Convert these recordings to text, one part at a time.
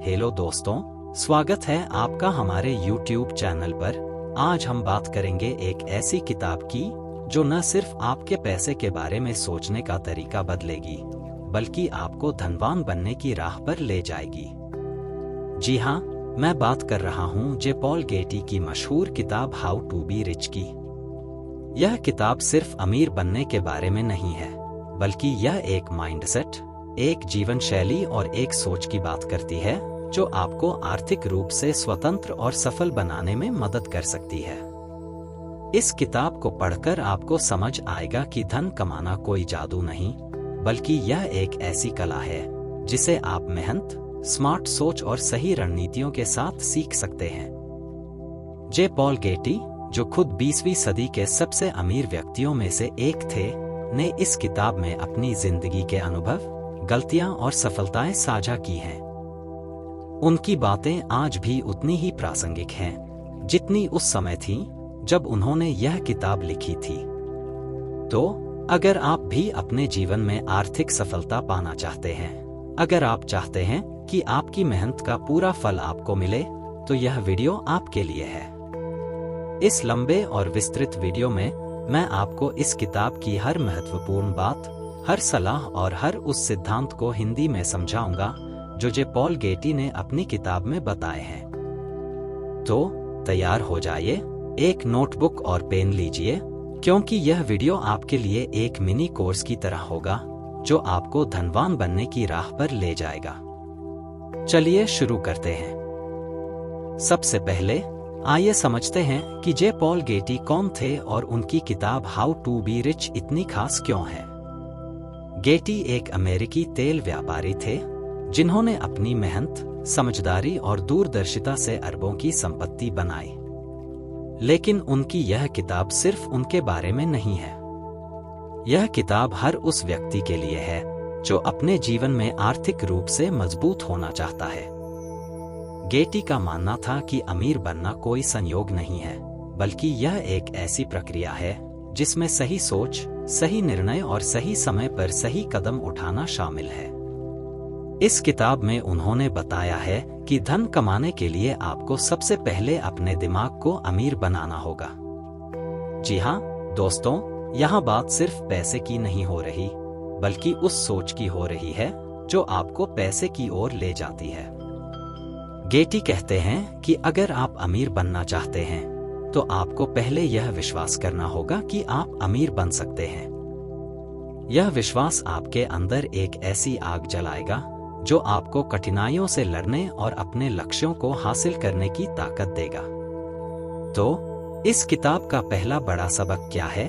Hello दोस्तों, स्वागत है आपका हमारे YouTube चैनल पर। आज हम बात करेंगे एक ऐसी किताब की जो न सिर्फ आपके पैसे के बारे में सोचने का तरीका बदलेगी, बल्कि आपको धनवान बनने की राह पर ले जाएगी। जी हाँ, मैं बात कर रहा हूँ जे पॉल गेटी की मशहूर किताब हाउ टू बी रिच की। यह किताब सिर्फ अमीर बनने के बारे में नहीं है, बल्कि यह एक माइंडसेट, एक जीवन शैली और एक सोच की बात करती है जो आपको आर्थिक रूप से स्वतंत्र और सफल बनाने में मदद कर सकती है। इस किताब को पढ़कर आपको समझ आएगा कि धन कमाना कोई जादू नहीं, बल्कि यह एक ऐसी कला है जिसे आप मेहनत, स्मार्ट सोच और सही रणनीतियों के साथ सीख सकते हैं। जे पॉल गेटी, जो खुद 20वीं सदी के सबसे अमीर व्यक्तियों में से एक थे, ने इस किताब में अपनी जिंदगी के अनुभव, गलतियां और सफलताएं साझा की हैं। उनकी बातें आज भी उतनी ही प्रासंगिक हैं जितनी उस समय थीं जब उन्होंने यह किताब लिखी थी। तो अगर आप भी अपने जीवन में आर्थिक सफलता पाना चाहते हैं, अगर आप चाहते हैं कि आपकी मेहनत का पूरा फल आपको मिले, तो यह वीडियो आपके लिए है। इस लंबे और विस्तृत वीडियो में मैं आपको इस किताब की हर महत्वपूर्ण बात, हर सलाह और हर उस सिद्धांत को हिंदी में समझाऊंगा जो जे पॉल गेटी ने अपनी किताब में बताए हैं। तो तैयार हो जाइए, एक नोटबुक और पेन लीजिए, क्योंकि यह वीडियो आपके लिए एक मिनी कोर्स की तरह होगा जो आपको धनवान बनने की राह पर ले जाएगा। चलिए शुरू करते हैं। सबसे पहले आइए समझते हैं कि जे पॉल गेटी कौन थे और उनकी किताब हाउ टू बी रिच इतनी खास क्यों है। गेटी एक अमेरिकी तेल व्यापारी थे जिन्होंने अपनी मेहनत, समझदारी और दूरदर्शिता से अरबों की संपत्ति बनाई। लेकिन उनकी यह किताब सिर्फ उनके बारे में नहीं है। यह किताब हर उस व्यक्ति के लिए है जो अपने जीवन में आर्थिक रूप से मजबूत होना चाहता है। गेटी का मानना था कि अमीर बनना कोई संयोग नहीं है, बल्कि यह एक ऐसी प्रक्रिया है जिसमें सही सोच, सही निर्णय और सही समय पर सही कदम उठाना शामिल है। इस किताब में उन्होंने बताया है कि धन कमाने के लिए आपको सबसे पहले अपने दिमाग को अमीर बनाना होगा। जी हाँ दोस्तों, यहाँ बात सिर्फ पैसे की नहीं हो रही, बल्कि उस सोच की हो रही है जो आपको पैसे की ओर ले जाती है। गेटी कहते हैं कि अगर आप अमीर बनना चाहते हैं, तो आपको पहले यह विश्वास करना होगा कि आप अमीर बन सकते हैं। यह विश्वास आपके अंदर एक ऐसी आग जलाएगा जो आपको कठिनाइयों से लड़ने और अपने लक्ष्यों को हासिल करने की ताकत देगा। तो इस किताब का पहला बड़ा सबक क्या है?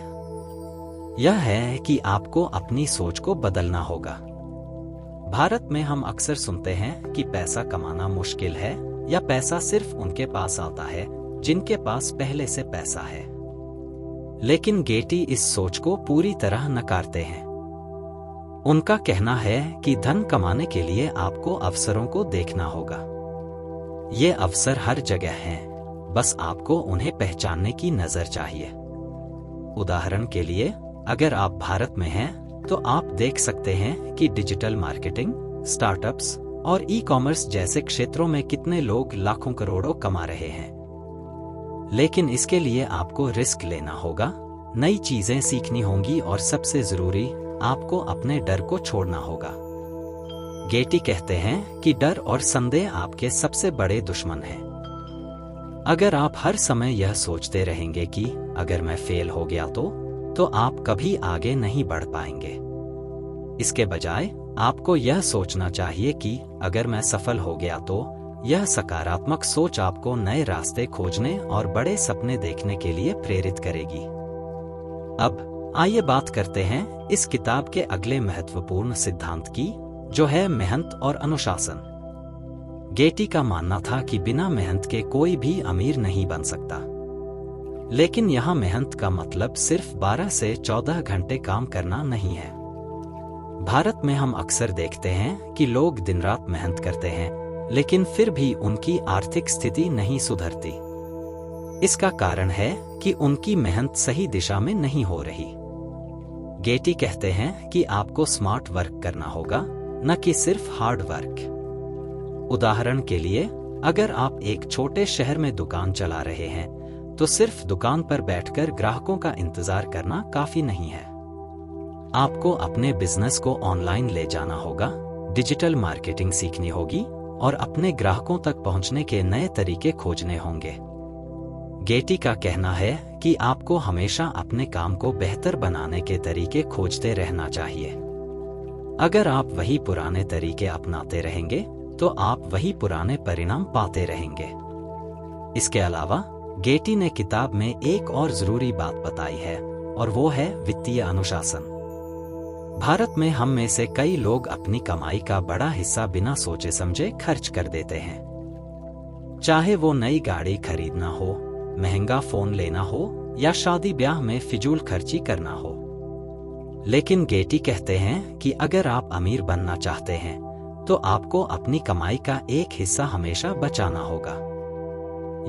यह है कि आपको अपनी सोच को बदलना होगा। भारत में हम अक्सर सुनते हैं कि पैसा कमाना मुश्किल है, या पैसा सिर्फ उनके पास आता है जिनके पास पहले से पैसा है। लेकिन गेटी इस सोच को पूरी तरह नकारते हैं। उनका कहना है कि धन कमाने के लिए आपको अवसरों को देखना होगा। ये अवसर हर जगह हैं, बस आपको उन्हें पहचानने की नजर चाहिए। उदाहरण के लिए, अगर आप भारत में हैं, तो आप देख सकते हैं कि डिजिटल मार्केटिंग, स्टार्टअप्स और ई-कॉमर्स जैसे क्षेत्रों में कितने लोग लाखों करोड़ों कमा रहे हैं। लेकिन इसके लिए आपको रिस्क लेना होगा, नई चीजें सीखनी होंगी और सबसे जरूरी, आपको अपने डर को छोड़ना होगा। गेटी कहते हैं कि डर और संदेह आपके सबसे बड़े दुश्मन हैं। अगर आप हर समय यह सोचते रहेंगे कि अगर मैं फेल हो गया तो आप कभी आगे नहीं बढ़ पाएंगे। इसके बजाय आपको यह सोचना चाहिए कि अगर मैं सफल हो गया तो यह सकारात्मक सोच आपको नए रास्ते खोजने और बड़े सपने देखने के लिए प्रेरित करेगी। अब आइए बात करते हैं इस किताब के अगले महत्वपूर्ण सिद्धांत की, जो है मेहनत और अनुशासन। गेटी का मानना था कि बिना मेहनत के कोई भी अमीर नहीं बन सकता। लेकिन यहाँ मेहनत का मतलब सिर्फ 12 से 14 घंटे काम करना नहीं है। भारत में हम अक्सर देखते हैं कि लोग दिन रात मेहनत करते हैं, लेकिन फिर भी उनकी आर्थिक स्थिति नहीं सुधरती। इसका कारण है कि उनकी मेहनत सही दिशा में नहीं हो रही। गेटी कहते हैं कि आपको स्मार्ट वर्क करना होगा, न कि सिर्फ हार्ड वर्क। उदाहरण के लिए, अगर आप एक छोटे शहर में दुकान चला रहे हैं, तो सिर्फ दुकान पर बैठकर ग्राहकों का इंतजार करना काफी नहीं है। आपको अपने बिजनेस को ऑनलाइन ले जाना होगा, डिजिटल मार्केटिंग सीखनी होगी और अपने ग्राहकों तक पहुंचने के नए तरीके खोजने होंगे। गेटी का कहना है कि आपको हमेशा अपने काम को बेहतर बनाने के तरीके खोजते रहना चाहिए। अगर आप वही पुराने तरीके अपनाते रहेंगे, तो आप वही पुराने परिणाम पाते रहेंगे। इसके अलावा गेटी ने किताब में एक और जरूरी बात बताई है, और वो है वित्तीय अनुशासन। भारत में हम में से कई लोग अपनी कमाई का बड़ा हिस्सा बिना सोचे समझे खर्च कर देते हैं। चाहे वो नई गाड़ी खरीदना हो, महंगा फोन लेना हो या शादी ब्याह में फिजूल खर्ची करना हो। लेकिन गेटी कहते हैं कि अगर आप अमीर बनना चाहते हैं, तो आपको अपनी कमाई का एक हिस्सा हमेशा बचाना होगा।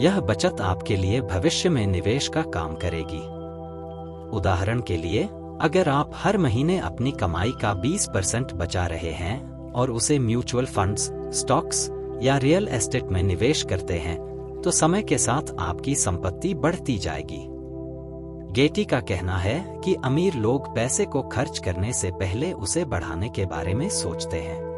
यह बचत आपके लिए भविष्य में निवेश का काम करेगी। उदाहरण के लिए, अगर आप हर महीने अपनी कमाई का 20% बचा रहे हैं और उसे म्यूचुअल फंड्स, स्टॉक्स या रियल एस्टेट में निवेश करते हैं, तो समय के साथ आपकी संपत्ति बढ़ती जाएगी। गेटी का कहना है कि अमीर लोग पैसे को खर्च करने से पहले उसे बढ़ाने के बारे में सोचते हैं।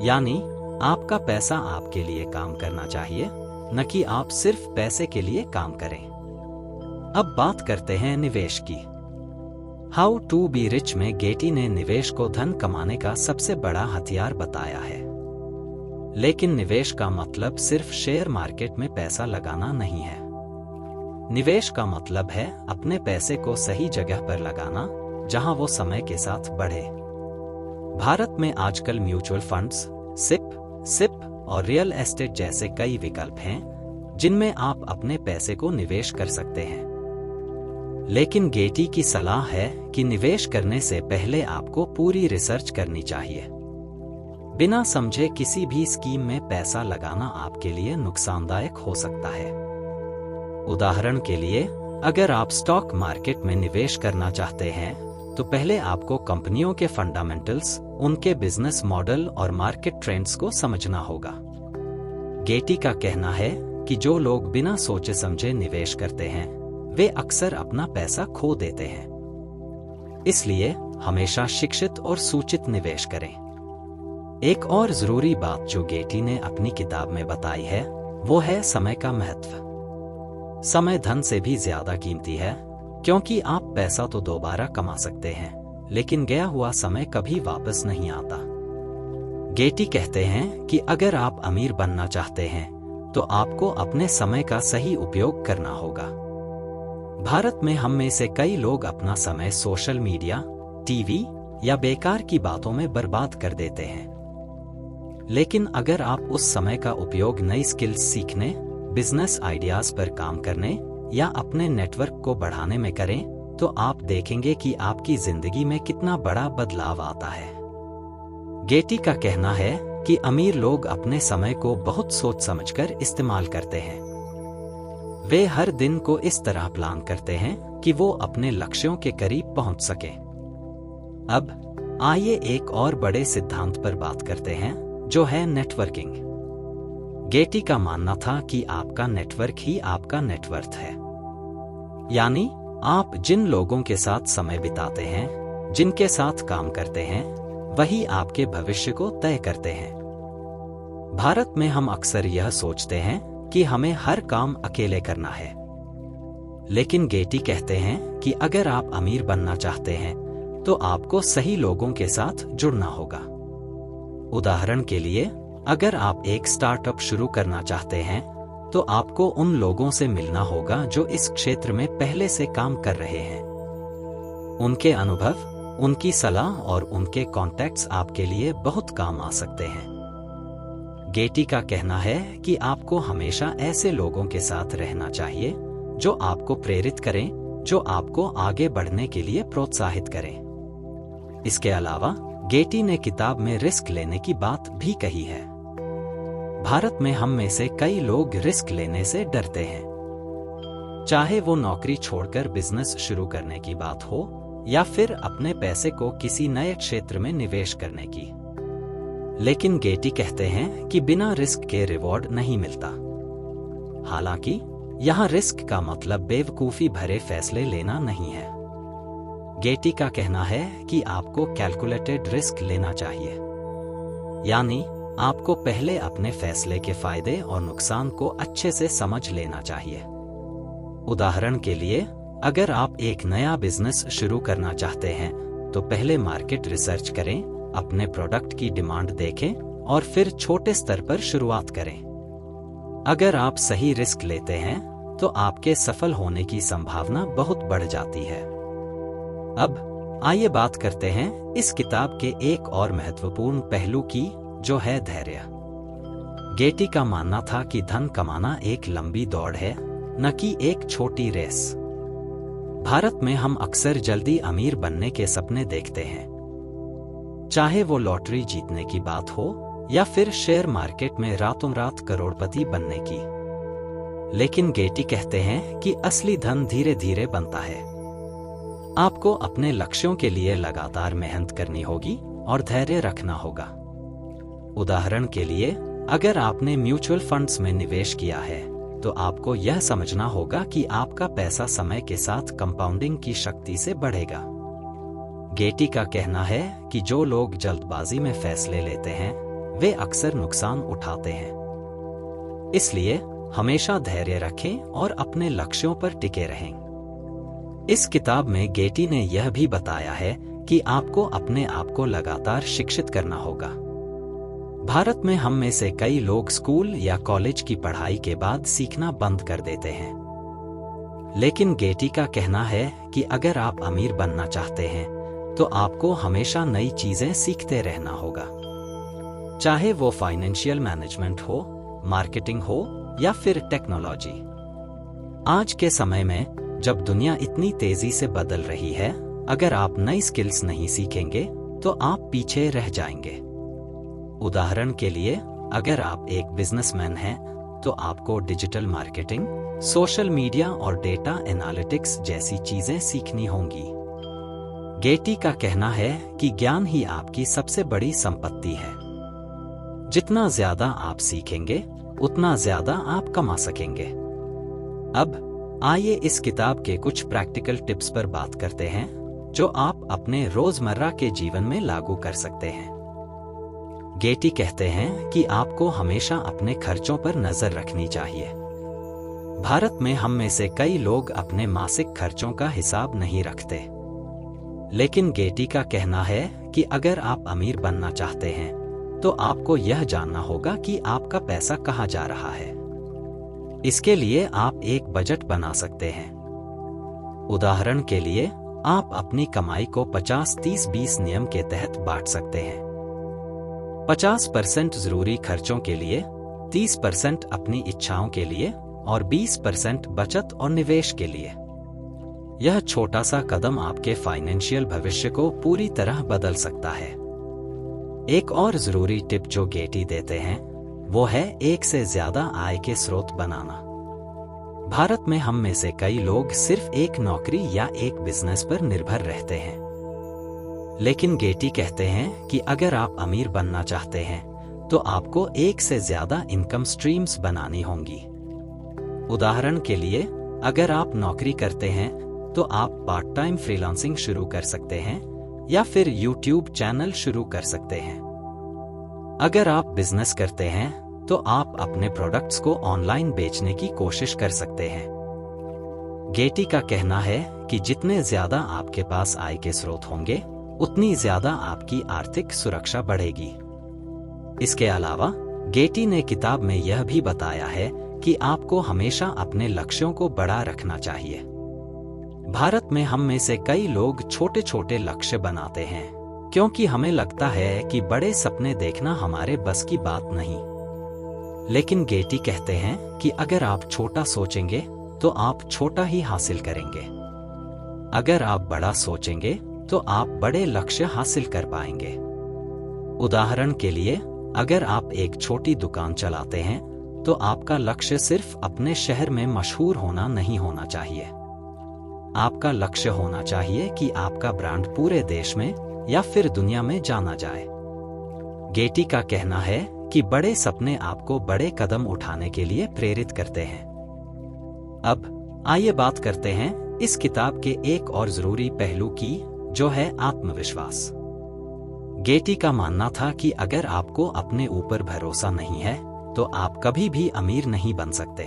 यानी आपका पैसा आपके लिए काम करना चाहिए, न कि आप सिर्फ पैसे के लिए काम करें। अब बात करते हैं निवेश की। हाउ टू बी रिच में गेटी ने निवेश को धन कमाने का सबसे बड़ा हथियार बताया है। लेकिन निवेश का मतलब सिर्फ शेयर मार्केट में पैसा लगाना नहीं है। निवेश का मतलब है अपने पैसे को सही जगह पर लगाना, जहां वो समय के साथ बढ़े। भारत में आजकल म्यूचुअल फंड्स, सिप और रियल एस्टेट जैसे कई विकल्प हैं, जिनमें आप अपने पैसे को निवेश कर सकते हैं। लेकिन गेटी की सलाह है कि निवेश करने से पहले आपको पूरी रिसर्च करनी चाहिए। बिना समझे किसी भी स्कीम में पैसा लगाना आपके लिए नुकसानदायक हो सकता है। उदाहरण के लिए, अगर आप स्टॉक मार्केट में निवेश करना चाहते हैं, तो पहले आपको कंपनियों के फंडामेंटल्स, उनके बिजनेस मॉडल और मार्केट ट्रेंड्स को समझना होगा। गेटी का कहना है कि जो लोग बिना सोचे समझे निवेश करते हैं, वे अक्सर अपना पैसा खो देते हैं। इसलिए हमेशा शिक्षित और सूचित निवेश करें। एक और जरूरी बात जो गेटी ने अपनी किताब में बताई है, वो है समय का महत्व। समय धन से भी ज्यादा कीमती है, क्योंकि आप पैसा तो दोबारा कमा सकते हैं, लेकिन गया हुआ समय कभी वापस नहीं आता। गेटी कहते हैं कि अगर आप अमीर बनना चाहते हैं, तो आपको अपने समय का सही उपयोग करना होगा। भारत में हम में से कई लोग अपना समय सोशल मीडिया, टीवी या बेकार की बातों में बर्बाद कर देते हैं। लेकिन अगर आप उस समय का उपयोग नई स्किल्स सीखने, बिजनेस आइडियाज पर काम करने या अपने नेटवर्क को बढ़ाने में करें, तो आप देखेंगे कि आपकी जिंदगी में कितना बड़ा बदलाव आता है। गेटी का कहना है कि अमीर लोग अपने समय को बहुत सोच समझकर इस्तेमाल करते हैं। वे हर दिन को इस तरह प्लान करते हैं कि वो अपने लक्ष्यों के करीब पहुंच सकें। अब आइए एक और बड़े सिद्धांत पर बात करते हैं, जो है नेटवर्किंग। गेटी का मानना था कि आपका नेटवर्क ही आपका नेटवर्थ है। यानी आप जिन लोगों के साथ समय बिताते हैं, जिनके साथ काम करते हैं, वही आपके भविष्य को तय करते हैं। भारत में हम अक्सर यह सोचते हैं कि हमें हर काम अकेले करना है। लेकिन गेटी कहते हैं कि अगर आप अमीर बनना चाहते हैं, तो आपको सही लोगों के साथ जुड़ना होगा। उदाहरण के लिए, अगर आप एक स्टार्टअप शुरू करना चाहते हैं, तो आपको उन लोगों से मिलना होगा जो इस क्षेत्र में पहले से काम कर रहे हैं। उनके अनुभव, उनकी सलाह और उनके कॉन्टैक्ट्स आपके लिए बहुत काम आ सकते हैं। गेटी का कहना है कि आपको हमेशा ऐसे लोगों के साथ रहना चाहिए जो आपको प्रेरित करें, जो आपको आगे बढ़ने के लिए प्रोत्साहित करें। इसके अलावा गेटी ने किताब में रिस्क लेने की बात भी कही है। भारत में हम में से कई लोग रिस्क लेने से डरते हैं। चाहे वो नौकरी छोड़कर बिजनेस शुरू करने की बात हो, या फिर अपने पैसे को किसी नए क्षेत्र में निवेश करने की। लेकिन गेटी कहते हैं कि बिना रिस्क के रिवॉर्ड नहीं मिलता। हालांकि यहाँ रिस्क का मतलब बेवकूफी भरे फैसले लेना नहीं है। गेटी का कहना है कि आपको कैलकुलेटेड रिस्क लेना चाहिए, यानी आपको पहले अपने फैसले के फायदे और नुकसान को अच्छे से समझ लेना चाहिए। उदाहरण के लिए, अगर आप एक नया बिजनेस शुरू करना चाहते हैं तो पहले मार्केट रिसर्च करें, अपने प्रोडक्ट की डिमांड देखें और फिर छोटे स्तर पर शुरुआत करें। अगर आप सही रिस्क लेते हैं तो आपके सफल होने की संभावना बहुत बढ़ जाती है। अब आइए बात करते हैं इस किताब के एक और महत्वपूर्ण पहलू की, जो है धैर्य। गेटी का मानना था कि धन कमाना एक लंबी दौड़ है, न कि एक छोटी रेस। भारत में हम अक्सर जल्दी अमीर बनने के सपने देखते हैं, चाहे वो लॉटरी जीतने की बात हो या फिर शेयर मार्केट में रातों रात करोड़पति बनने की। लेकिन गेटी कहते हैं कि असली धन धीरे धीरे बनता है। आपको अपने लक्ष्यों के लिए लगातार मेहनत करनी होगी और धैर्य रखना होगा। उदाहरण के लिए, अगर आपने म्यूचुअल फंड्स में निवेश किया है तो आपको यह समझना होगा कि आपका पैसा समय के साथ कंपाउंडिंग की शक्ति से बढ़ेगा। गेटी का कहना है कि जो लोग जल्दबाजी में फैसले लेते हैं वे अक्सर नुकसान उठाते हैं। इसलिए हमेशा धैर्य रखें और अपने लक्ष्यों पर टिके रहें। इस किताब में गेटी ने यह भी बताया है कि आपको अपने आप को लगातार शिक्षित करना होगा। भारत में हम में से कई लोग स्कूल या कॉलेज की पढ़ाई के बाद सीखना बंद कर देते हैं। लेकिन गेटी का कहना है कि अगर आप अमीर बनना चाहते हैं तो आपको हमेशा नई चीजें सीखते रहना होगा, चाहे वो फाइनेंशियल मैनेजमेंट हो, मार्केटिंग हो या फिर टेक्नोलॉजी। आज के समय में जब दुनिया इतनी तेजी से बदल रही है, अगर आप नई स्किल्स नहीं सीखेंगे तो आप पीछे रह जाएंगे। उदाहरण के लिए, अगर आप एक बिजनेसमैन हैं तो आपको डिजिटल मार्केटिंग, सोशल मीडिया और डेटा एनालिटिक्स जैसी चीजें सीखनी होंगी। गेटी का कहना है कि ज्ञान ही आपकी सबसे बड़ी संपत्ति है। जितना ज्यादा आप सीखेंगे उतना ज्यादा आप कमा सकेंगे। अब आइए इस किताब के कुछ प्रैक्टिकल टिप्स पर बात करते हैं जो आप अपने रोजमर्रा के जीवन में लागू कर सकते हैं। गेटी कहते हैं कि आपको हमेशा अपने खर्चों पर नजर रखनी चाहिए। भारत में हम में से कई लोग अपने मासिक खर्चों का हिसाब नहीं रखते। लेकिन गेटी का कहना है कि अगर आप अमीर बनना चाहते हैं तो आपको यह जानना होगा कि आपका पैसा कहाँ जा रहा है। इसके लिए आप एक बजट बना सकते हैं। उदाहरण के लिए, आप अपनी कमाई को 50-30-20 नियम के तहत बांट सकते हैं। 50% जरूरी खर्चों के लिए, 30% अपनी इच्छाओं के लिए और 20% बचत और निवेश के लिए। यह छोटा सा कदम आपके फाइनेंशियल भविष्य को पूरी तरह बदल सकता है। एक और जरूरी टिप जो गेटी देते हैं वो है एक से ज्यादा आय के स्रोत बनाना। भारत में हम में से कई लोग सिर्फ एक नौकरी या एक बिजनेस पर निर्भर रहते हैं। लेकिन गेटी कहते हैं कि अगर आप अमीर बनना चाहते हैं तो आपको एक से ज्यादा इनकम स्ट्रीम्स बनानी होंगी। उदाहरण के लिए, अगर आप नौकरी करते हैं तो आप पार्ट टाइम फ्रीलांसिंग शुरू कर सकते हैं या फिर यूट्यूब चैनल शुरू कर सकते हैं। अगर आप बिजनेस करते हैं तो आप अपने प्रोडक्ट्स को ऑनलाइन बेचने की कोशिश कर सकते हैं। गेटी का कहना है कि जितने ज्यादा आपके पास आय के स्रोत होंगे उतनी ज्यादा आपकी आर्थिक सुरक्षा बढ़ेगी। इसके अलावा गेटी ने किताब में यह भी बताया है कि आपको हमेशा अपने लक्ष्यों को बड़ा रखना चाहिए। भारत में हम में से कई लोग छोटे छोटे लक्ष्य बनाते हैं क्योंकि हमें लगता है कि बड़े सपने देखना हमारे बस की बात नहीं। लेकिन गेटी कहते हैं कि अगर आप छोटा सोचेंगे तो आप छोटा ही हासिल करेंगे। अगर आप बड़ा सोचेंगे तो आप बड़े लक्ष्य हासिल कर पाएंगे। उदाहरण के लिए, अगर आप एक छोटी दुकान चलाते हैं तो आपका लक्ष्य सिर्फ अपने शहर में मशहूर होना नहीं होना चाहिए। आपका लक्ष्य होना चाहिए कि आपका ब्रांड पूरे देश में या फिर दुनिया में जाना जाए। गेटी का कहना है कि बड़े सपने आपको बड़े कदम उठाने के लिए प्रेरित करते हैं। अब आइए बात करते हैं इस किताब के एक और जरूरी पहलू की, जो है आत्मविश्वास। गेटी का मानना था कि अगर आपको अपने ऊपर भरोसा नहीं है तो आप कभी भी अमीर नहीं बन सकते।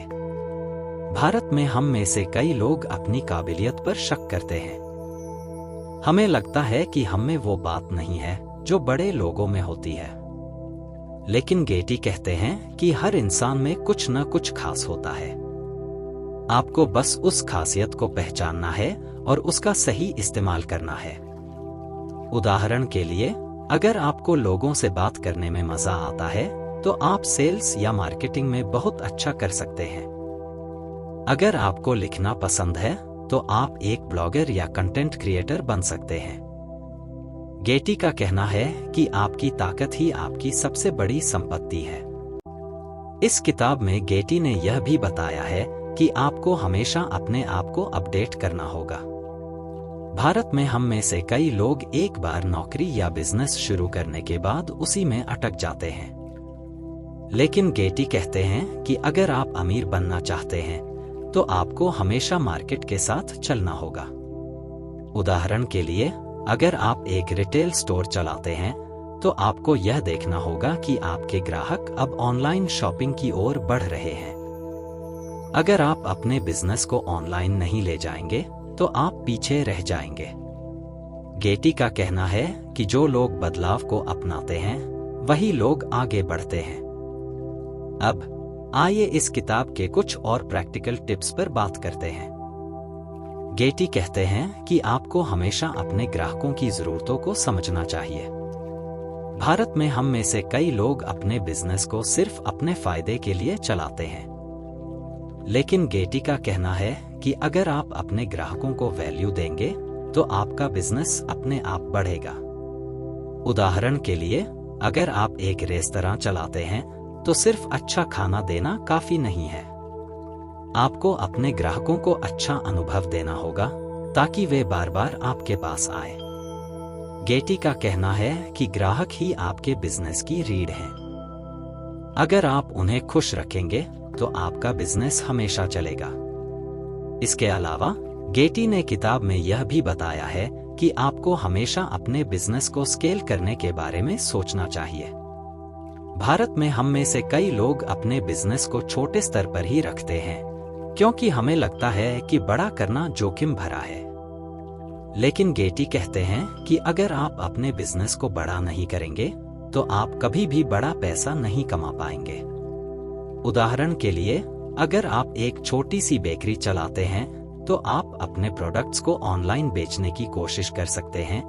भारत में हम में से कई लोग अपनी काबिलियत पर शक करते हैं। हमें लगता है कि हम में वो बात नहीं है जो बड़े लोगों में होती है। लेकिन गेटी कहते हैं कि हर इंसान में कुछ न कुछ खास होता है। आपको बस उस खासियत को पहचानना है और उसका सही इस्तेमाल करना है। उदाहरण के लिए, अगर आपको लोगों से बात करने में मजा आता है तो आप सेल्स या मार्केटिंग में बहुत अच्छा कर सकते हैं। अगर आपको लिखना पसंद है तो आप एक ब्लॉगर या कंटेंट क्रिएटर बन सकते हैं। गेटी का कहना है कि आपकी ताकत ही आपकी सबसे बड़ी संपत्ति है। इस किताब में गेटी ने यह भी बताया है कि आपको हमेशा अपने आप को अपडेट करना होगा। भारत में हम में से कई लोग एक बार नौकरी या बिजनेस शुरू करने के बाद उसी में अटक जाते हैं। लेकिन गेटी कहते हैं कि अगर आप अमीर बनना चाहते हैं तो आपको हमेशा मार्केट के साथ चलना होगा। उदाहरण के लिए, अगर आप एक रिटेल स्टोर चलाते हैं तो आपको यह देखना होगा कि आपके ग्राहक अब ऑनलाइन शॉपिंग की ओर बढ़ रहे हैं। अगर आप अपने बिजनेस को ऑनलाइन नहीं ले जाएंगे तो आप पीछे रह जाएंगे। गेटी का कहना है कि जो लोग बदलाव को अपनाते हैं वही लोग आगे बढ़ते हैं। अब आइए इस किताब के कुछ और प्रैक्टिकल टिप्स पर बात करते हैं। गेटी कहते हैं कि आपको हमेशा अपने ग्राहकों की जरूरतों को समझना चाहिए। भारत में हम में से कई लोग अपने बिजनेस को सिर्फ अपने फायदे के लिए चलाते हैं। लेकिन गेटी का कहना है कि अगर आप अपने ग्राहकों को वैल्यू देंगे तो आपका बिजनेस अपने आप बढ़ेगा। उदाहरण के लिए, अगर आप एक रेस्तरां चलाते हैं तो सिर्फ अच्छा खाना देना काफी नहीं है। आपको अपने ग्राहकों को अच्छा अनुभव देना होगा ताकि वे बार बार आपके पास आए। गेटी का कहना है कि ग्राहक ही आपके बिजनेस की रीढ़ है। अगर आप उन्हें खुश रखेंगे तो आपका बिजनेस हमेशा चलेगा। इसके अलावा गेटी ने किताब में यह भी बताया है कि आपको हमेशा अपने बिजनेस को स्केल करने के बारे में सोचना चाहिए। भारत में हम में से कई लोग अपने बिजनेस को छोटे स्तर पर ही रखते हैं क्योंकि हमें लगता है कि बड़ा करना जोखिम भरा है। लेकिन गेटी कहते हैं कि अगर आप अपने बिजनेस को बड़ा नहीं करेंगे तो आप कभी भी बड़ा पैसा नहीं कमा पाएंगे। उदाहरण के लिए, अगर आप एक छोटी सी बेकरी चलाते हैं तो आप अपने प्रोडक्ट्स को ऑनलाइन बेचने की कोशिश कर सकते हैं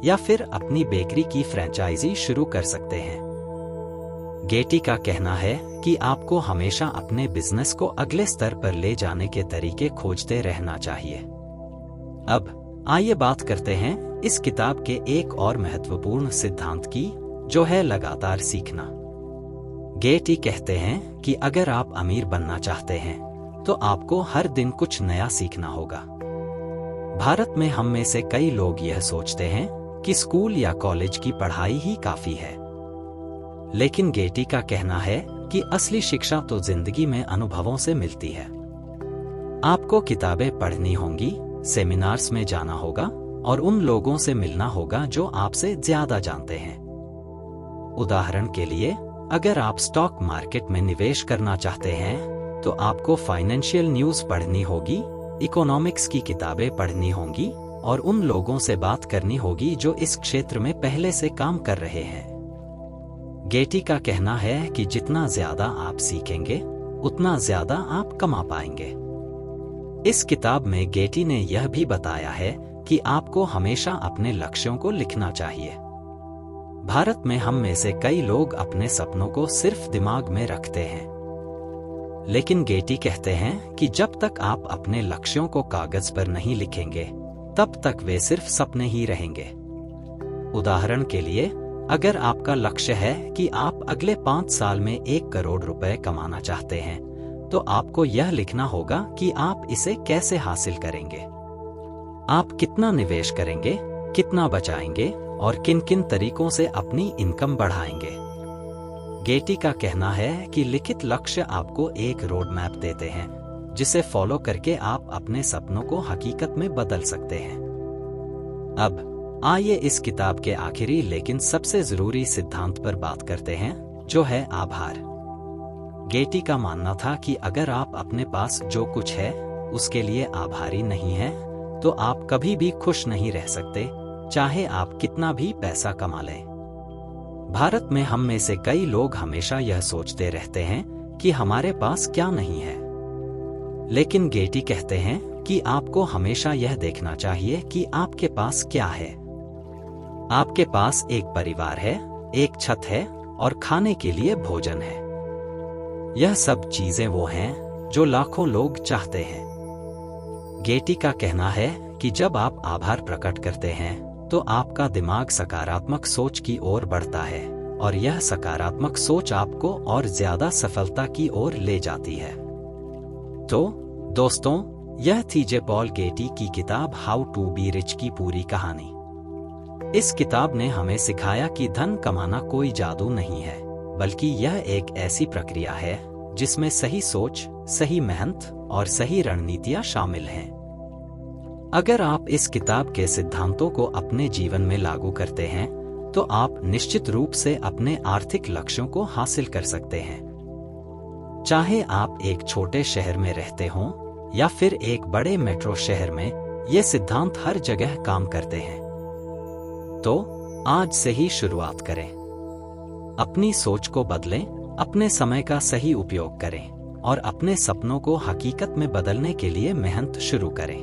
या फिर अपनी बेकरी की फ्रेंचाइजी शुरू कर सकते हैं। गेटी का कहना है कि आपको हमेशा अपने बिजनेस को अगले स्तर पर ले जाने के तरीके खोजते रहना चाहिए। अब आइए बात करते हैं इस किताब के एक और महत्वपूर्ण सिद्धांत की, जो है लगातार सीखना। गेटी कहते हैं कि अगर आप अमीर बनना चाहते हैं तो आपको हर दिन कुछ नया सीखना होगा। भारत में हम में से कई लोग यह सोचते हैं कि स्कूल या कॉलेज की पढ़ाई ही काफी है। लेकिन गेटी का कहना है कि असली शिक्षा तो जिंदगी में अनुभवों से मिलती है। आपको किताबें पढ़नी होंगी, सेमिनार्स में जाना होगा और उन लोगों से मिलना होगा जो आपसे ज्यादा जानते हैं। उदाहरण के लिए, अगर आप स्टॉक मार्केट में निवेश करना चाहते हैं तो आपको फाइनेंशियल न्यूज़ पढ़नी होगी, इकोनॉमिक्स की किताबें पढ़नी होंगी और उन लोगों से बात करनी होगी जो इस क्षेत्र में पहले से काम कर रहे हैं। गेटी का कहना है कि जितना ज्यादा आप सीखेंगे उतना ज्यादा आप कमा पाएंगे। इस किताब में गेटी ने यह भी बताया है कि आपको हमेशा अपने लक्ष्यों को लिखना चाहिए। भारत में हम में से कई लोग अपने सपनों को सिर्फ दिमाग में रखते हैं, लेकिन गेटी कहते हैं कि जब तक आप अपने लक्ष्यों को कागज पर नहीं लिखेंगे तब तक वे सिर्फ सपने ही रहेंगे। उदाहरण के लिए, अगर आपका लक्ष्य है कि आप अगले 5 साल में 1 करोड़ रुपए कमाना चाहते हैं तो आपको यह लिखना होगा कि आप इसे कैसे हासिल करेंगे। आप कितना निवेश करेंगे, कितना बचाएंगे और किन किन तरीकों से अपनी इनकम बढ़ाएंगे। गेटी का कहना है कि लिखित लक्ष्य आपको एक रोड मैप देते हैं जिसे फॉलो करके आप अपने सपनों को हकीकत में बदल सकते हैं। अब आइए इस किताब के आखिरी लेकिन सबसे जरूरी सिद्धांत पर बात करते हैं, जो है आभार। गेटी का मानना था कि अगर आप अपने पास जो कुछ है उसके लिए आभारी नहीं हैं, तो आप कभी भी खुश नहीं रह सकते, चाहे आप कितना भी पैसा कमा लें। भारत में हम में से कई लोग हमेशा यह सोचते रहते हैं कि हमारे पास क्या नहीं है, लेकिन गेटी कहते हैं कि आपको हमेशा यह देखना चाहिए कि आपके पास क्या है। आपके पास एक परिवार है, एक छत है और खाने के लिए भोजन है। यह सब चीजें वो हैं जो लाखों लोग चाहते हैं। गेटी का कहना है कि जब आप आभार प्रकट करते हैं तो आपका दिमाग सकारात्मक सोच की ओर बढ़ता है और यह सकारात्मक सोच आपको और ज्यादा सफलता की ओर ले जाती है। तो दोस्तों, यह थी जे पॉल गेटी की किताब हाउ टू बी रिच की पूरी कहानी। इस किताब ने हमें सिखाया कि धन कमाना कोई जादू नहीं है, बल्कि यह एक ऐसी प्रक्रिया है जिसमें सही सोच, सही मेहनत और सही रणनीतियां शामिल हैं। अगर आप इस किताब के सिद्धांतों को अपने जीवन में लागू करते हैं तो आप निश्चित रूप से अपने आर्थिक लक्ष्यों को हासिल कर सकते हैं। चाहे आप एक छोटे शहर में रहते हों या फिर एक बड़े मेट्रो शहर में, ये सिद्धांत हर जगह काम करते हैं। तो आज से ही शुरुआत करें, अपनी सोच को बदलें, अपने समय का सही उपयोग करें और अपने सपनों को हकीकत में बदलने के लिए मेहनत शुरू करें।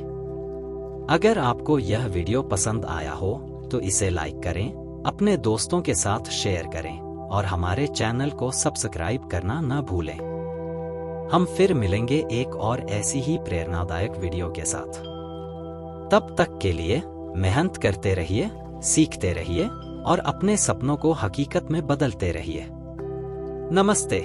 अगर आपको यह वीडियो पसंद आया हो तो इसे लाइक करें, अपने दोस्तों के साथ शेयर करें और हमारे चैनल को सब्सक्राइब करना न भूलें। हम फिर मिलेंगे एक और ऐसी ही प्रेरणादायक वीडियो के साथ। तब तक के लिए मेहनत करते रहिए, सीखते रहिए और अपने सपनों को हकीकत में बदलते रहिए। नमस्ते।